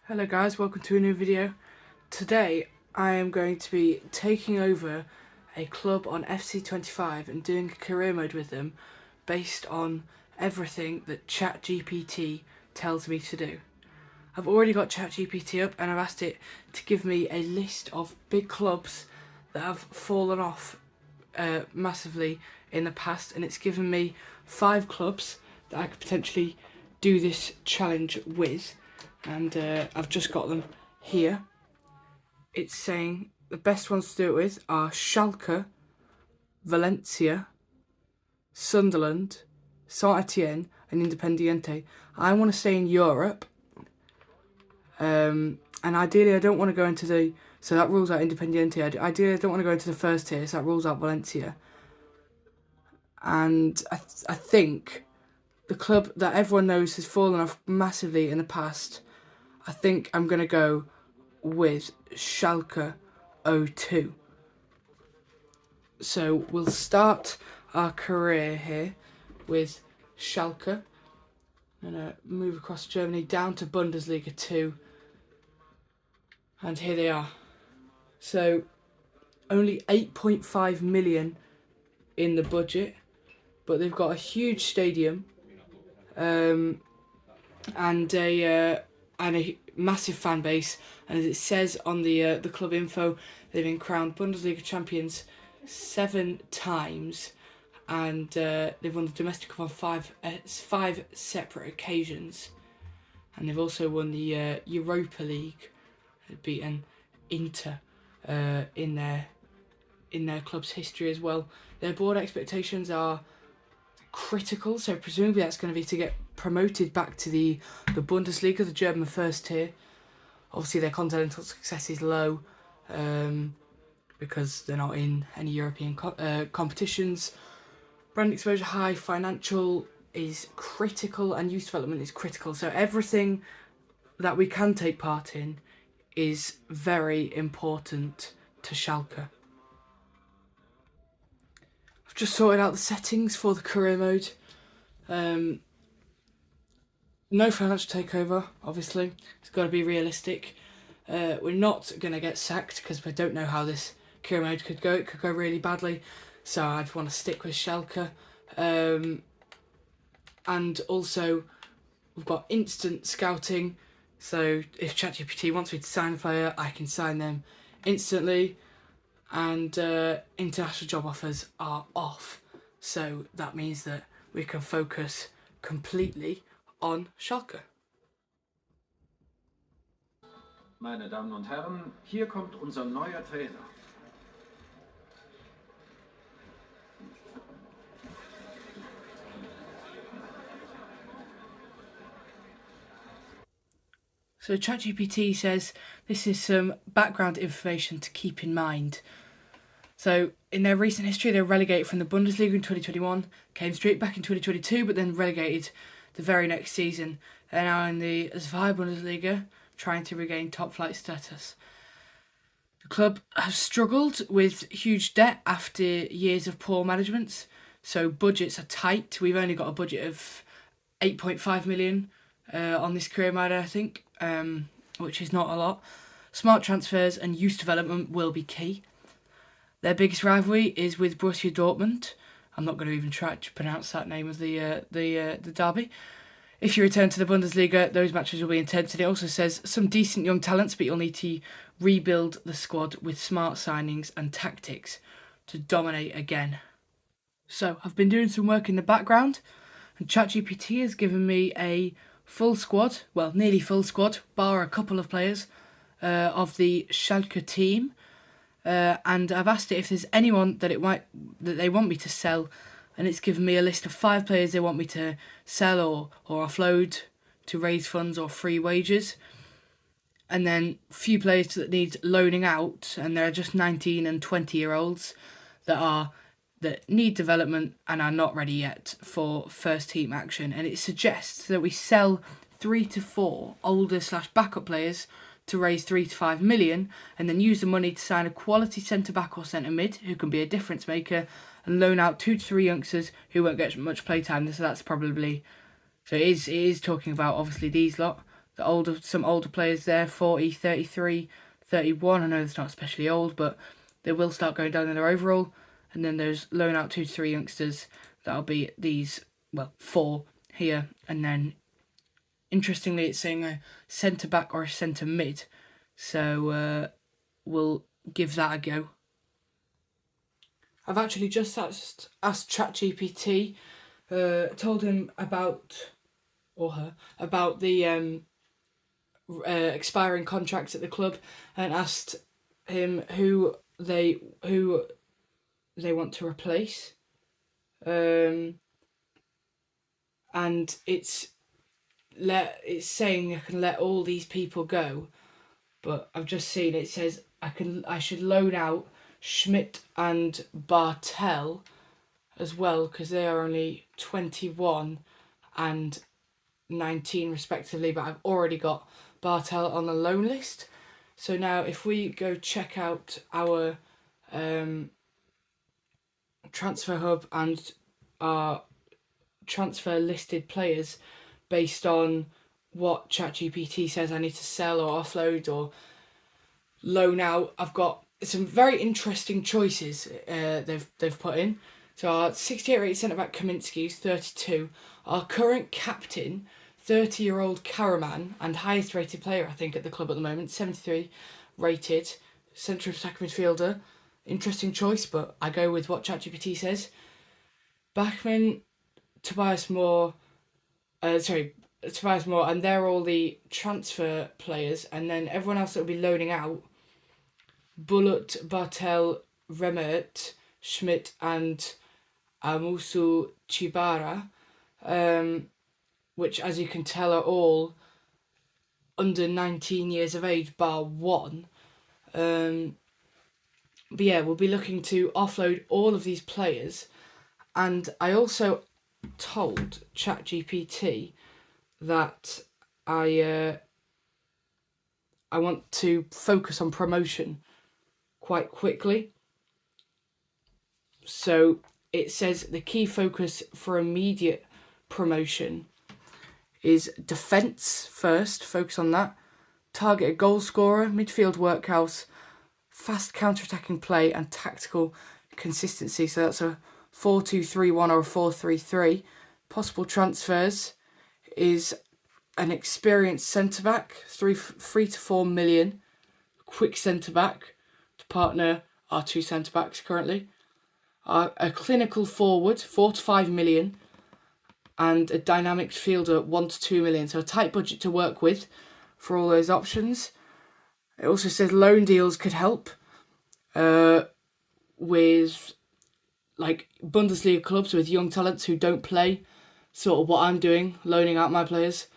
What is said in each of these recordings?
Hello guys, welcome to a new video. Today I am going to be taking over a club on FC25 and doing a career mode with them based on everything that ChatGPT tells me to do. I've already got ChatGPT up and I've asked it to give me a list of big clubs that have fallen off massively in the past, and it's given me 5 clubs that I could potentially do this challenge with. And I've just got them here. It's saying the best ones to do it with are Schalke, Valencia, Sunderland, Saint-Etienne and Independiente. I want to stay in Europe. And ideally I don't want to go into the... So that rules out Independiente. Ideally I don't want to go into the first tier, so that rules out Valencia. And I think the club that everyone knows has fallen off massively in the past, I think I'm going to go with Schalke 02. So we'll start our career here with Schalke. I'm going to move across Germany down to Bundesliga 2. And here they are. So only 8.5 million in the budget, but they've got a huge stadium and a massive fan base, and as it says on the club info, they've been crowned Bundesliga champions 7 times, and they've won the domestic cup on 5 separate occasions, and they've also won the Europa League, beaten Inter in their club's history as well. Their board expectations are critical, so presumably that's going to be to get promoted back to the Bundesliga, the German first tier. Obviously their continental success is low because they're not in any European competitions. Brand exposure high, financial is critical, and youth development is critical. So everything that we can take part in is very important to Schalke. I've just sorted out the settings for the career mode. No financial takeover, obviously. It's got to be realistic. We're not going to get sacked because we don't know how this career mode could go. It could go really badly. So I'd want to stick with Schalke. And also, we've got instant scouting. So if ChatGPT wants me to sign a player, I can sign them instantly. And international job offers are off. So that means that we can focus completely on Schalke. Meine Damen und Herren, hier kommt unser neuer Trainer. So ChatGPT says this is some background information to keep in mind. So in their recent history, they were relegated from the Bundesliga in 2021, came straight back in 2022, but then relegated the very next season. They're now in the Zweite Bundesliga, trying to regain top flight status. The club has struggled with huge debt after years of poor management, so budgets are tight. We've only got a budget of 8.5 million on this career mode, I think, which is not a lot. Smart transfers and youth development will be key. Their biggest rivalry is with Borussia Dortmund. I'm not going to even try to pronounce that name of the derby. If you return to the Bundesliga, those matches will be intense. And it also says some decent young talents, but you'll need to rebuild the squad with smart signings and tactics to dominate again. So I've been doing some work in the background, and ChatGPT has given me a full squad, well, nearly full squad, bar a couple of players of the Schalke team. And I've asked it if there's anyone that they want me to sell, and it's given me a list of 5 players they want me to sell or offload to raise funds or free wages, and then a few players that need loaning out, and there are just 19 and 20-year-olds that need development and are not ready yet for first team action. And it suggests that we sell 3 to 4 older/backup players to raise 3 to 5 million, and then use the money to sign a quality centre back or centre mid who can be a difference maker, and loan out 2 to 3 youngsters who won't get much playtime. So that's probably, so it is talking about obviously these lot. some older players there, 40, 33, 31. I know it's not especially old, but they will start going down in their overall. And then there's loan out 2 to 3 youngsters. That'll be these, 4 here. And then, interestingly, it's saying a centre back or a centre mid. So we'll give that a go. I've actually just asked ChatGPT, told him about, or her, about the expiring contracts at the club, and asked him who they want to replace. And it's saying I can let all these people go, but I've just seen it says I should loan out Schmidt and Bartel as well, because they are only 21 and 19 respectively, but I've already got Bartel on the loan list. So now if we go check out our transfer hub and our transfer listed players based on what ChatGPT says I need to sell or offload or loan out, I've got some very interesting choices they've put in. So our 68 rated centre back Kaminsky is 32. Our current captain, 30-year-old Karaman, and highest rated player I think at the club at the moment, 73 rated central attack midfielder. Interesting choice, but I go with what ChatGPT says. Bachmann, Tobias Moore, and they're all the transfer players, and then everyone else that will be loaning out: Bullet, Bartel, Remert, Schmidt, and Amusu Chibara, which, as you can tell, are all under 19 years of age, bar one. But yeah, we'll be looking to offload all of these players. And I also told ChatGPT that I want to focus on promotion quite quickly. So it says the key focus for immediate promotion is defence first, focus on that. Target a goal scorer, midfield workhouse, fast counter-attacking play, and tactical consistency. So that's a 4-2-3-1 or a 4-3-3. Possible transfers is an experienced centre-back, 3 to 4 million. Quick centre-back to partner our 2 centre-backs currently. A clinical forward, 4 to 5 million. And a dynamic fielder, 1 to 2 million. So a tight budget to work with for all those options. It also says loan deals could help with like Bundesliga clubs with young talents who don't play, sort of what I'm doing, loaning out my players.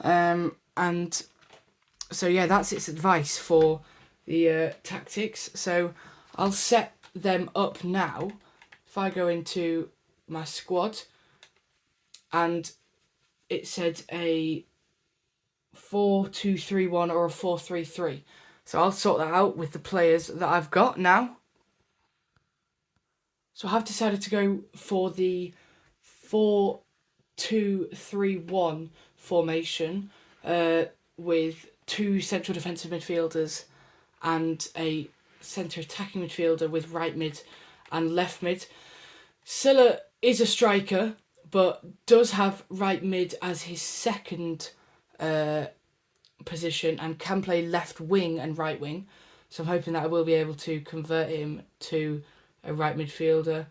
And so yeah, that's its advice for the tactics. So I'll set them up now. If I go into my squad, and it said a 4-2-3-1 or a 4-3-3. So I'll sort that out with the players that I've got now. So I have decided to go for the 4-2-3-1 formation with 2 central defensive midfielders and a centre attacking midfielder with right mid and left mid. Silla is a striker, but does have right mid as his second position and can play left wing and right wing. So I'm hoping that I will be able to convert him to a right midfielder.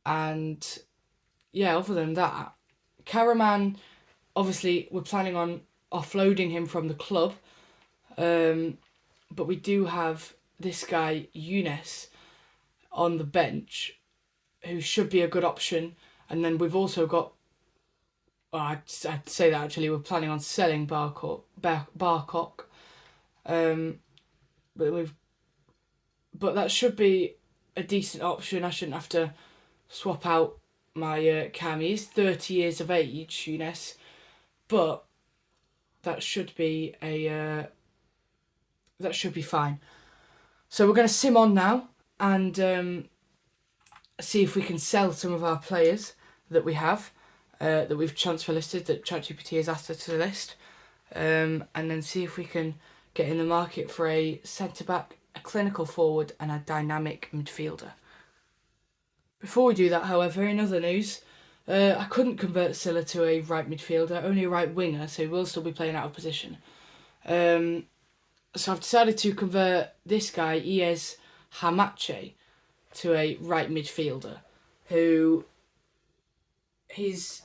And yeah, other than that, Karaman, obviously we're planning on offloading him from the club. But we do have this guy, Younes, on the bench, who should be a good option. And then we've also got, I'd say that actually we're planning on selling Barcock. But that should be a decent option. I shouldn't have to swap out my Cam. He is 30 years of age, Younes, but that should be fine. So we're going to sim on now and see if we can sell some of our players that we have, that we've transfer listed, that ChatGPT has asked us to list. and then see if we can get in the market for a centre-back, a clinical forward and a dynamic midfielder. Before we do that, however, in other news, I couldn't convert Silla to a right midfielder, only a right winger, so he will still be playing out of position. So I've decided to convert this guy, Ies Hamache, to a right midfielder, who he's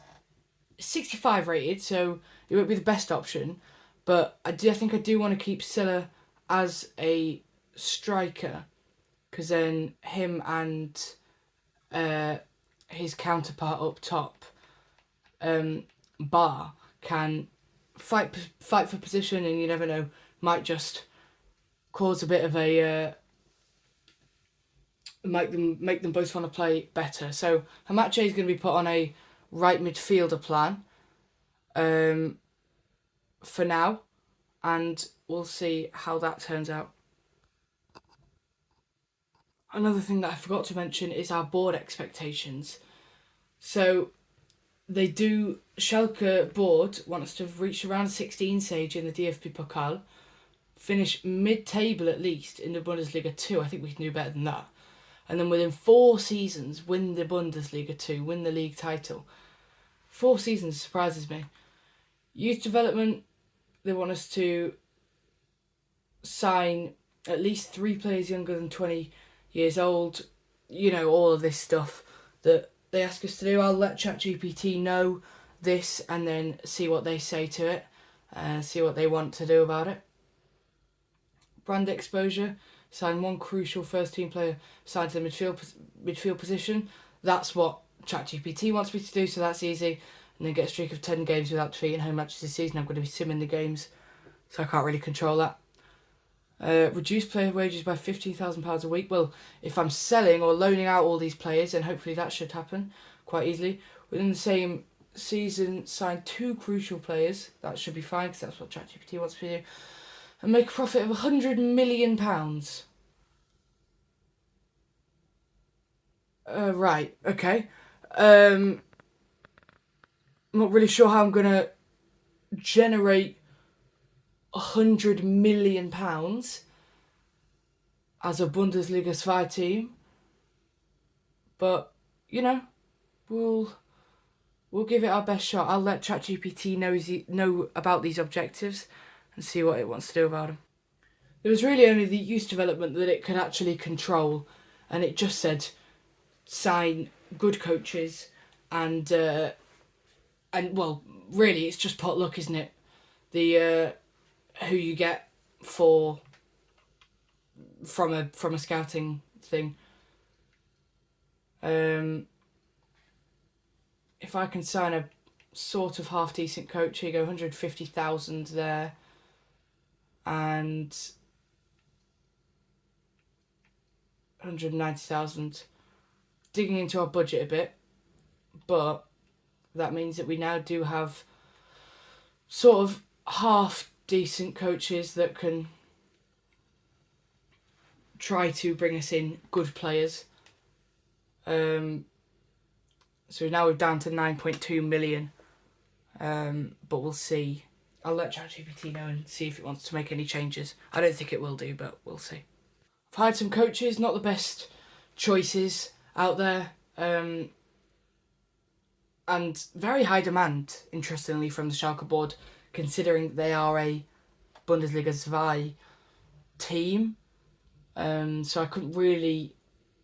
65 rated, so it won't be the best option, but I think I do want to keep Silla as a striker, because then him and his counterpart up top, Bar, can fight for position, and you never know, might just cause a bit of a make them both want to play better. So Hamache is going to be put on a right midfielder plan for now, and we'll see how that turns out. Another thing that I forgot to mention is our board expectations. So Schalke board want us to have reached around 16 stage in the DFB Pokal, finish mid-table at least in the Bundesliga 2. I think we can do better than that. And then within 4 seasons, win the Bundesliga 2, win the league title. 4 seasons surprises me. Youth development, they want us to sign at least 3 players younger than 20 years old. You know, all of this stuff that they ask us to do. I'll let ChatGPT know this and then see what they say to it, see what they want to do about it. Brand exposure, sign 1 crucial first team player assigned to the midfield position. That's what ChatGPT wants me to do, so that's easy. And then get a streak of 10 games without defeating home matches this season. I'm going to be simming the games, so I can't really control that. Reduce player wages by £15,000 a week. Well, if I'm selling or loaning out all these players, then hopefully that should happen quite easily. Within the same season, sign 2 crucial players. That should be fine, because that's what ChatGPT wants me to do. And make a profit of £100 million. Right, okay. I'm not really sure how I'm going to generate £100 million as a Bundesliga 2 team. But, you know, we'll give it our best shot. I'll let ChatGPT know about these objectives and see what it wants to do about them. There was really only the youth development that it could actually control, and it just said sign good coaches and well, really it's just pot luck, isn't it? The who you get from a scouting thing. If I can sign a sort of half decent coach, here you go, 150,000 there, and 190,000. Digging into our budget a bit, but that means that we now do have sort of half decent coaches that can try to bring us in good players. So now we're down to 9.2 million, but we'll see. I'll let ChatGPT know and see if it wants to make any changes. I don't think it will do, but we'll see. I've hired some coaches, not the best choices out there, and very high demand, interestingly, from the Schalke board, considering they are a Bundesliga 2 team. So I couldn't really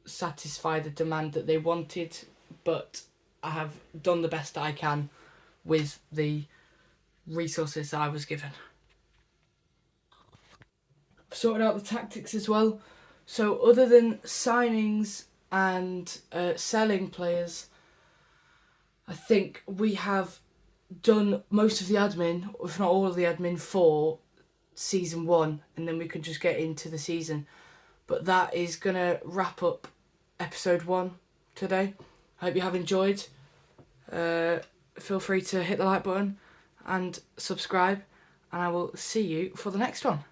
satisfy the demand that they wanted, but I have done the best I can with the resources that I was given. I've sorted out the tactics as well. So other than signings and selling players, I think we have done most of the admin, if not all of the admin, for season 1, and then we can just get into the season. But that is going to wrap up episode 1 today. I hope you have enjoyed. Feel free to hit the like button and subscribe, and I will see you for the next one.